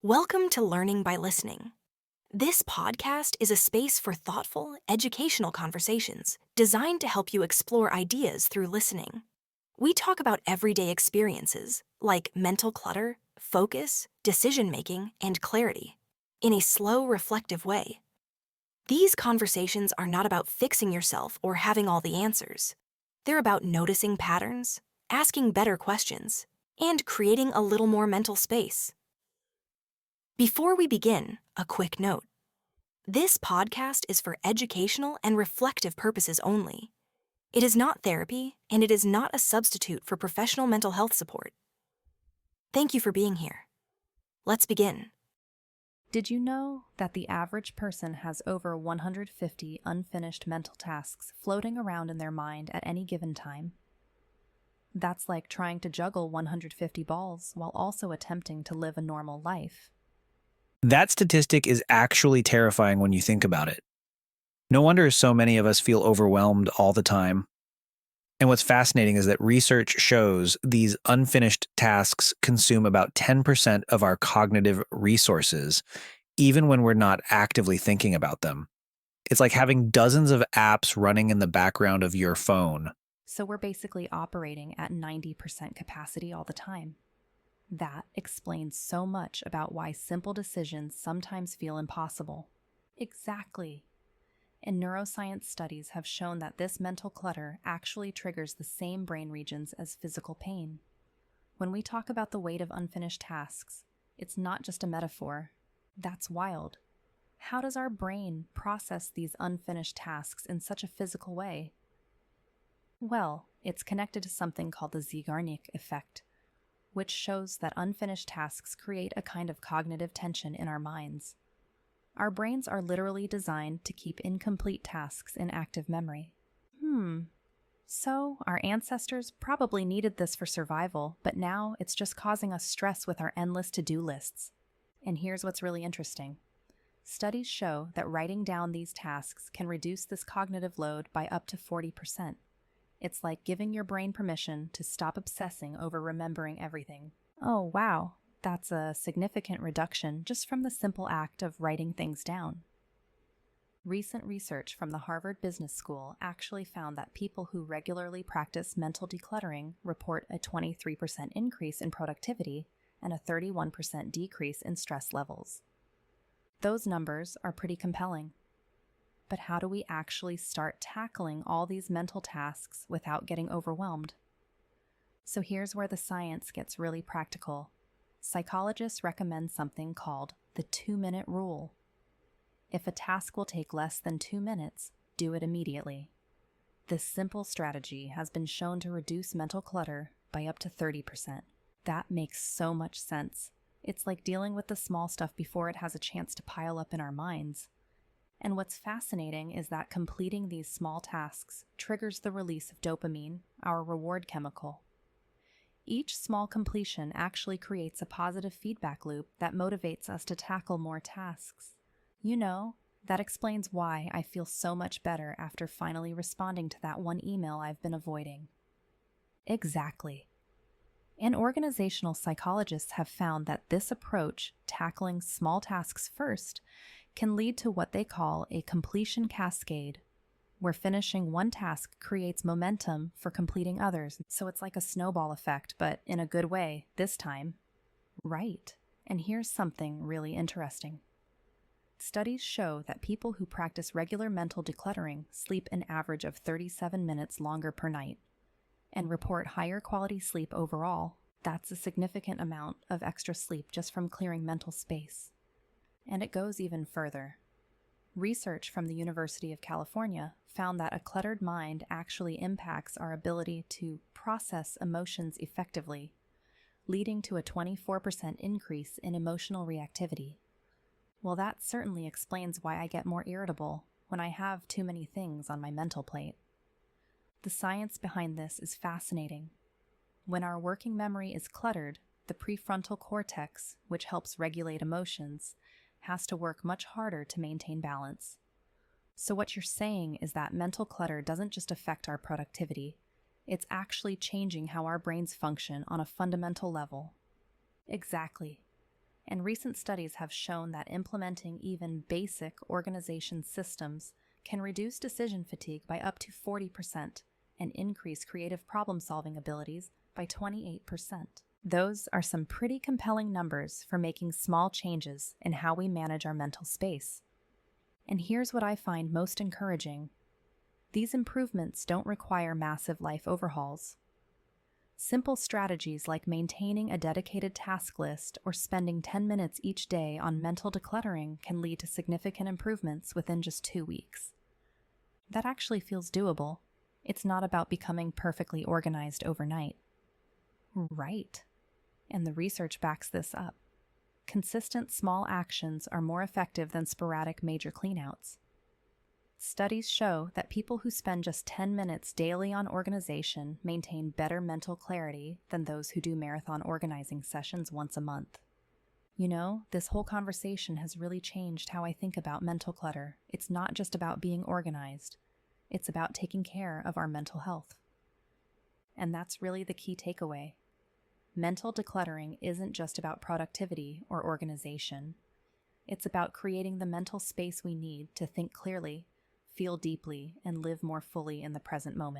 Welcome to Learning by Listening. This podcast is a space for thoughtful, educational conversations designed to help you explore ideas through listening. We talk about everyday experiences like mental clutter, focus, decision making, and clarity in a slow, reflective way. These conversations are not about fixing yourself or having all the answers. They're about noticing patterns, asking better questions, and creating a little more mental space. Before we begin, a quick note. This podcast is for educational and reflective purposes only. It is not therapy, and it is not a substitute for professional mental health support. Thank you for being here. Let's begin. Did you know that the average person has over 150 unfinished mental tasks floating around in their mind at any given time? That's like trying to juggle 150 balls while also attempting to live a normal life. That statistic is actually terrifying when you think about it. No wonder so many of us feel overwhelmed all the time. And what's fascinating is that research shows these unfinished tasks consume about 10% of our cognitive resources, even when we're not actively thinking about them. It's like having dozens of apps running in the background of your phone. So we're basically operating at 90% capacity all the time. That explains so much about why simple decisions sometimes feel impossible. Exactly. And neuroscience studies have shown that this mental clutter actually triggers the same brain regions as physical pain. When we talk about the weight of unfinished tasks, it's not just a metaphor. That's wild. How does our brain process these unfinished tasks in such a physical way? Well, it's connected to something called the Zeigarnik effect, which shows that unfinished tasks create a kind of cognitive tension in our minds. Our brains are literally designed to keep incomplete tasks in active memory. So our ancestors probably needed this for survival, but now it's just causing us stress with our endless to-do lists. And here's what's really interesting. Studies show that writing down these tasks can reduce this cognitive load by up to 40%. It's like giving your brain permission to stop obsessing over remembering everything. Oh, wow. That's a significant reduction just from the simple act of writing things down. Recent research from the Harvard Business School actually found that people who regularly practice mental decluttering report a 23% increase in productivity and a 31% decrease in stress levels. Those numbers are pretty compelling. But how do we actually start tackling all these mental tasks without getting overwhelmed? So here's where the science gets really practical. Psychologists recommend something called the 2-minute rule. If a task will take less than 2 minutes, do it immediately. This simple strategy has been shown to reduce mental clutter by up to 30%. That makes so much sense. It's like dealing with the small stuff before it has a chance to pile up in our minds. And what's fascinating is that completing these small tasks triggers the release of dopamine, our reward chemical. Each small completion actually creates a positive feedback loop that motivates us to tackle more tasks. That explains why I feel so much better after finally responding to that one email I've been avoiding. Exactly. And organizational psychologists have found that this approach, tackling small tasks first, can lead to what they call a completion cascade, where finishing one task creates momentum for completing others. So it's like a snowball effect, but in a good way this time. Right. And here's something really interesting. Studies show that people who practice regular mental decluttering sleep an average of 37 minutes longer per night and report higher quality sleep overall. That's a significant amount of extra sleep just from clearing mental space. And it goes even further. Research from the University of California found that a cluttered mind actually impacts our ability to process emotions effectively, leading to a 24% increase in emotional reactivity. Well, that certainly explains why I get more irritable when I have too many things on my mental plate. The science behind this is fascinating. When our working memory is cluttered, the prefrontal cortex, which helps regulate emotions, has to work much harder to maintain balance. So what you're saying is that mental clutter doesn't just affect our productivity, it's actually changing how our brains function on a fundamental level. Exactly. And recent studies have shown that implementing even basic organization systems can reduce decision fatigue by up to 40% and increase creative problem-solving abilities by 28%. Those are some pretty compelling numbers for making small changes in how we manage our mental space. And here's what I find most encouraging. These improvements don't require massive life overhauls. Simple strategies like maintaining a dedicated task list or spending 10 minutes each day on mental decluttering can lead to significant improvements within just 2 weeks. That actually feels doable. It's not about becoming perfectly organized overnight. Right. And the research backs this up. Consistent small actions are more effective than sporadic major cleanouts. Studies show that people who spend just 10 minutes daily on organization maintain better mental clarity than those who do marathon organizing sessions once a month. You know, this whole conversation has really changed how I think about mental clutter. It's not just about being organized. It's about taking care of our mental health. And that's really the key takeaway. Mental decluttering isn't just about productivity or organization. It's about creating the mental space we need to think clearly, feel deeply, and live more fully in the present moment.